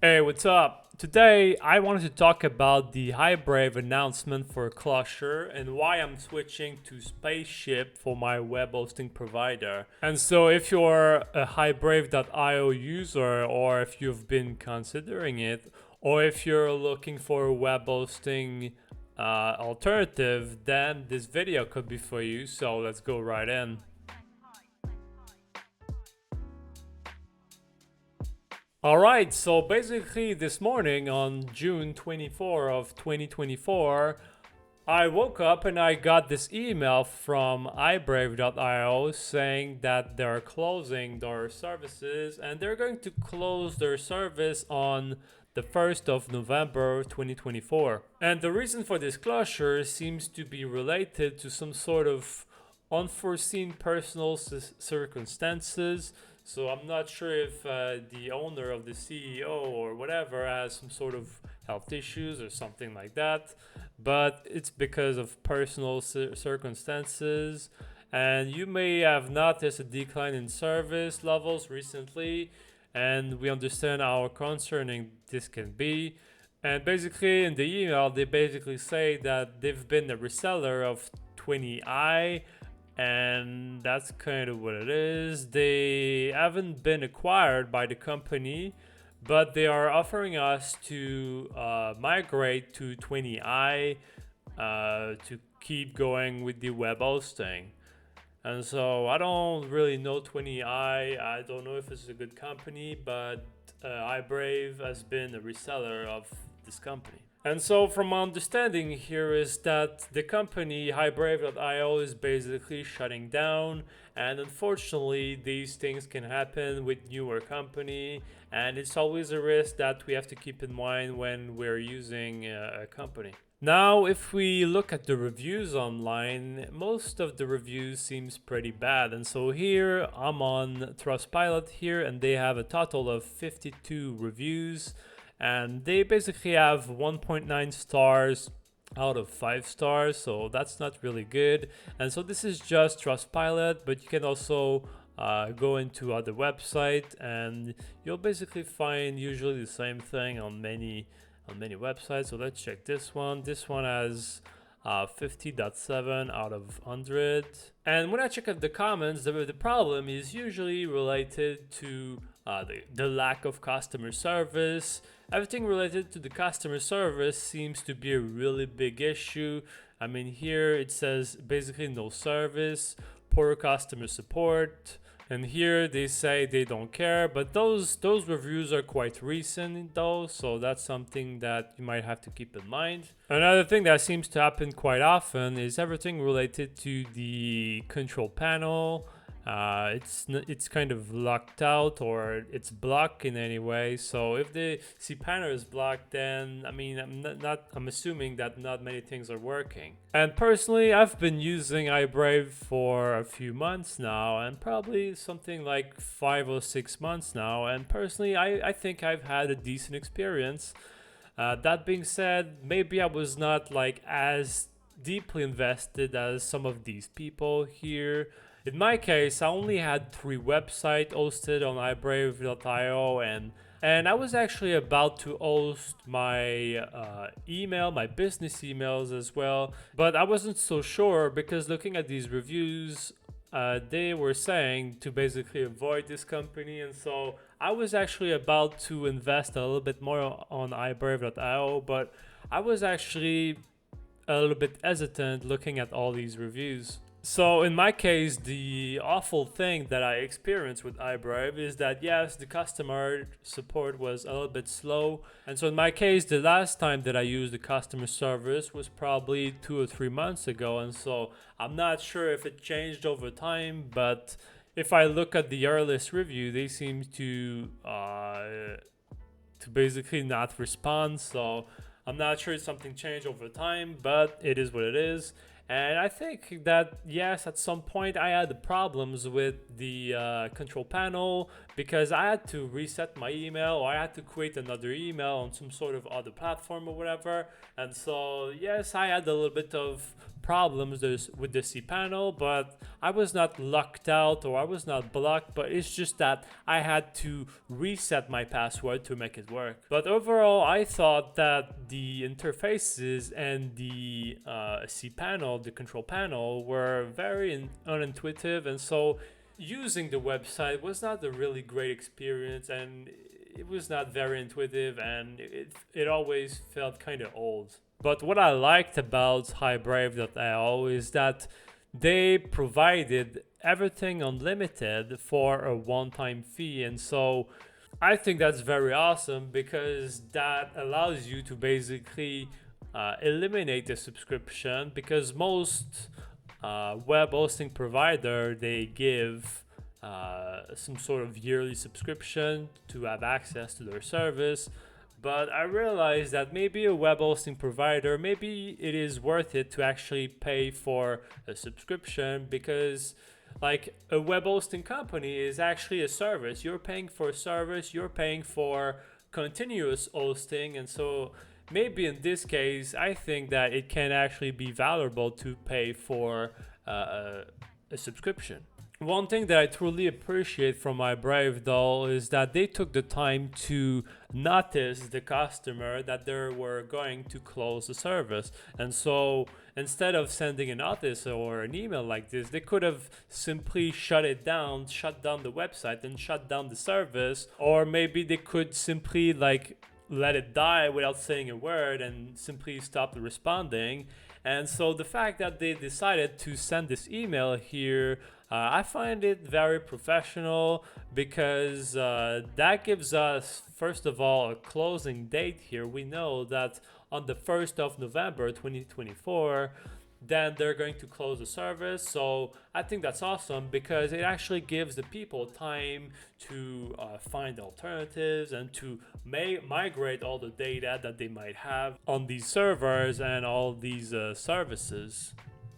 Hey, what's up? Today I wanted to talk about the Highbrave announcement for Closure and why I'm switching to Spaceship for my web hosting provider. And so if you're a highbrave.io user, or if you've been considering it, or if you're looking for a web hosting alternative, then this video could be for you. So let's go right in. All right, so basically this morning on June 24 of 2024, I woke up and I got this email from iBrave.io saying that they're closing their services and they're going to close their service on the 1st of November 2024. And the reason for this closure seems to be related to some sort of unforeseen personal circumstances. So I'm not sure if the owner of the CEO or whatever has some sort of health issues or something like that, but it's because of personal circumstances. And you may have noticed a decline in service levels recently, and we understand how concerning this can be. And basically, in the email, they basically say that they've been a reseller of 20i, and that's kind of what it is. They haven't been acquired by the company, but they are offering us to migrate to 20i to keep going with the web hosting. And so I don't really know 20i. I don't know if it's a good company, but iBrave has been a reseller of this company. And so, from my understanding here, is that the company Highbrave.io is basically shutting down, and unfortunately, these things can happen with newer company, and it's always a risk that we have to keep in mind when we're using a company. Now, if we look at the reviews online, most of the reviews seems pretty bad. And so here I'm on Trustpilot here, and they have a total of 52 reviews, and they basically have 1.9 stars out of 5 stars, so that's not really good. And so this is just Trustpilot, but you can also go into other websites, and you'll basically find usually the same thing on many websites. So let's check this one. This one has 50.7 out of 100. And when I check out the comments, the problem is usually related to the lack of customer service. Everything related to the customer service seems to be a really big issue. I mean, here it says basically no service, poor customer support, and here they say they don't care, but those reviews are quite recent though, so that's something that you might have to keep in mind. Another thing that seems to happen quite often is everything related to the control panel. It's kind of locked out, or it's blocked in any way. So if the cPanel is blocked, then I mean I'm assuming that not many things are working. And personally, I've been using iBrave for a few months now, and probably something like 5 or 6 months now. And personally, I think I've had a decent experience. That being said, maybe I was not like as deeply invested as some of these people here. In my case, I only had 3 websites hosted on iBrave.io, and I was actually about to host my my business emails as well, but I wasn't so sure because looking at these reviews, they were saying to basically avoid this company, and so I was actually about to invest a little bit more on iBrave.io, but I was actually a little bit hesitant looking at all these reviews. So in my case, the awful thing that I experienced with iBrave is that yes, the customer support was a little bit slow. And so in my case, the last time that I used the customer service was probably 2 or 3 months ago. And so I'm not sure if it changed over time, but if I look at the earliest review, they seem to basically not respond. So I'm not sure if something changed over time, but it is what it is. And I think that yes, at some point I had problems with the control panel. because I had to reset my email, or I had to create another email on some sort of other platform or whatever. And so, yes, I had a little bit of problems with the cPanel, but I was not locked out or I was not blocked, but it's just that I had to reset my password to make it work. But overall, I thought that the interfaces and the cPanel, the control panel, were very unintuitive, and so using the website was not a really great experience, and it was not very intuitive, and it always felt kind of old. But what I liked about highbrave.io is that they provided everything unlimited for a one-time fee, and so I think that's very awesome because that allows you to basically eliminate the subscription, because most web hosting provider, they give some sort of yearly subscription to have access to their service. But I realized that maybe a web hosting provider, maybe it is worth it to actually pay for a subscription, because like a web hosting company is actually a service. You're paying for a service, you're paying for continuous hosting, and so maybe in this case, I think that it can actually be valuable to pay for a subscription. One thing that I truly appreciate from iBrave though is that they took the time to notice the customer that they were going to close the service. And so instead of sending a notice or an email like this, they could have simply shut down the website and shut down the service, or maybe they could simply like let it die without saying a word and simply stop responding. And so the fact that they decided to send this email here, I find it very professional, because that gives us, first of all, a closing date here. We know that on the 1st of November 2024, then they're going to close the service. So I think that's awesome, because it actually gives the people time to find alternatives and to migrate all the data that they might have on these servers and all these services.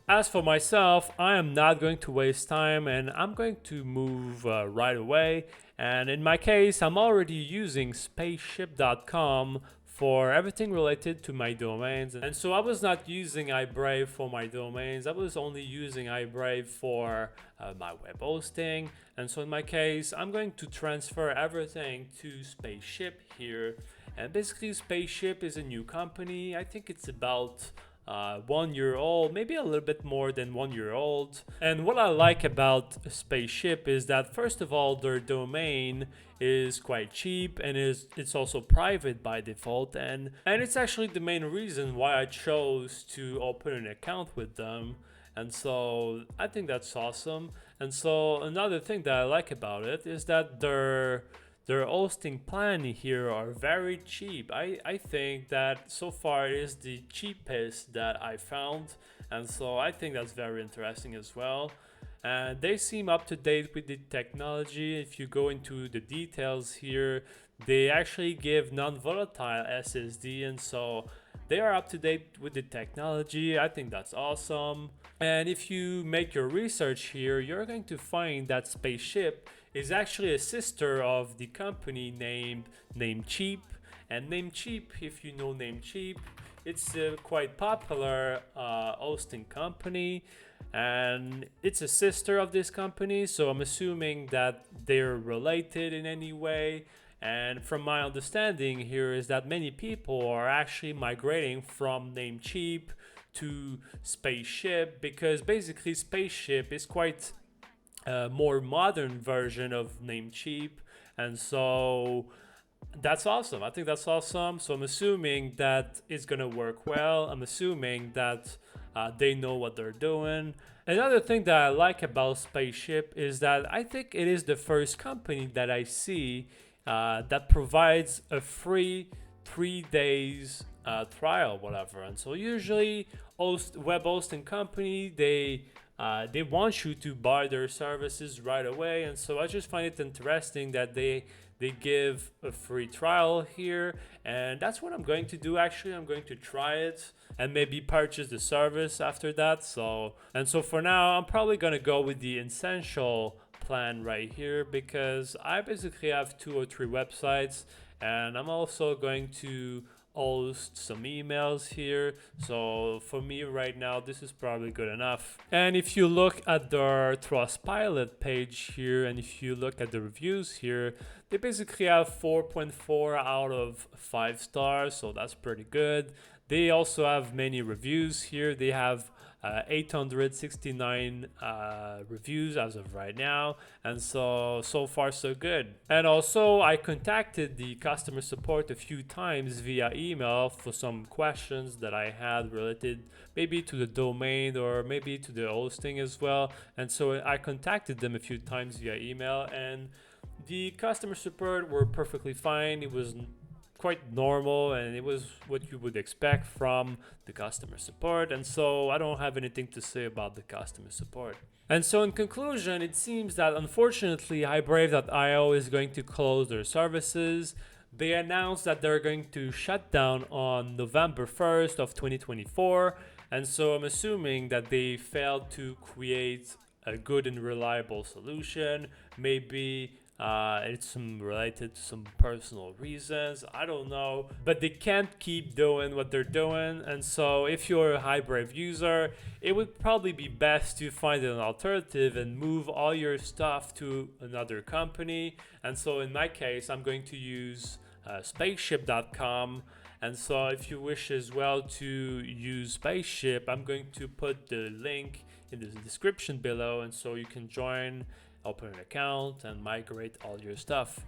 As for myself, I am not going to waste time, and I'm going to move right away. And in my case, I'm already using spaceship.com for everything related to my domains. And so I was not using iBrave for my domains. I was only using iBrave for my web hosting. And so in my case, I'm going to transfer everything to Spaceship here. And basically, Spaceship is a new company. I think it's about 1 year old, maybe a little bit more than 1 year old. And what I like about Spaceship is that, first of all, their domain is quite cheap, and it's also private by default, and it's actually the main reason why I chose to open an account with them. And so I think that's awesome. And so another thing that I like about it is that their hosting plan here are very cheap. I think that so far it is the cheapest that I found, and so I think that's very interesting as well. And they seem up to date with the technology. If you go into the details here, they actually give non-volatile SSD, and so they are up to date with the technology. I think that's awesome. And if you make your research here, you're going to find that Spaceship is actually a sister of the company named Namecheap. And Namecheap, if you know Namecheap, it's a quite popular hosting company, and it's a sister of this company, so I'm assuming that they're related in any way. And from my understanding here is that many people are actually migrating from Namecheap to Spaceship, because basically Spaceship is quite a more modern version of Namecheap, and so that's awesome. I think that's awesome. So I'm assuming that it's gonna work well. I'm assuming that they know what they're doing. Another thing that I like about Spaceship is that I think it is the first company that I see that provides a free 3 days trial, whatever. And so usually web hosting company, they want you to buy their services right away, and so I just find it interesting that they give a free trial here, and that's what I'm going to do. Actually, I'm going to try it and maybe purchase the service after that. So for now, I'm probably gonna go with the essential plan right here, because I basically have 2 or 3 websites, and I'm also going to host some emails here. So for me right now, this is probably good enough. And if you look at their Trustpilot page here, and if you look at the reviews here, they basically have 4.4 out of 5 stars, so that's pretty good. They also have many reviews here. They have 869 reviews as of right now, and so far so good. And also, I contacted the customer support a few times via email for some questions that I had related maybe to the domain or maybe to the hosting as well. And so I contacted them a few times via email, and the customer support were perfectly fine. It was quite normal, and it was what you would expect from the customer support, and so I don't have anything to say about the customer support. And so in conclusion, it seems that unfortunately iBrave.io is going to close their services. They announced that they're going to shut down on November 1st of 2024, and so I'm assuming that they failed to create a good and reliable solution. Maybe it's related to some personal reasons, I don't know, but they can't keep doing what they're doing. And so if you're a iBrave user, it would probably be best to find an alternative and move all your stuff to another company. And so in my case, I'm going to use spaceship.com. And so if you wish as well to use Spaceship, I'm going to put the link in the description below, and so you can join, open an account, and migrate all your stuff.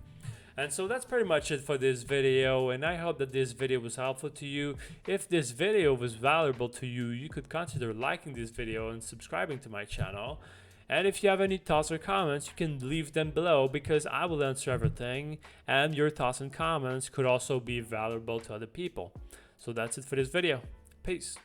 And so that's pretty much it for this video, and I hope that this video was helpful to you. If this video was valuable to you, you could consider liking this video and subscribing to my channel. And if you have any thoughts or comments, you can leave them below, because I will answer everything, and your thoughts and comments could also be valuable to other people. So that's it for this video. Peace.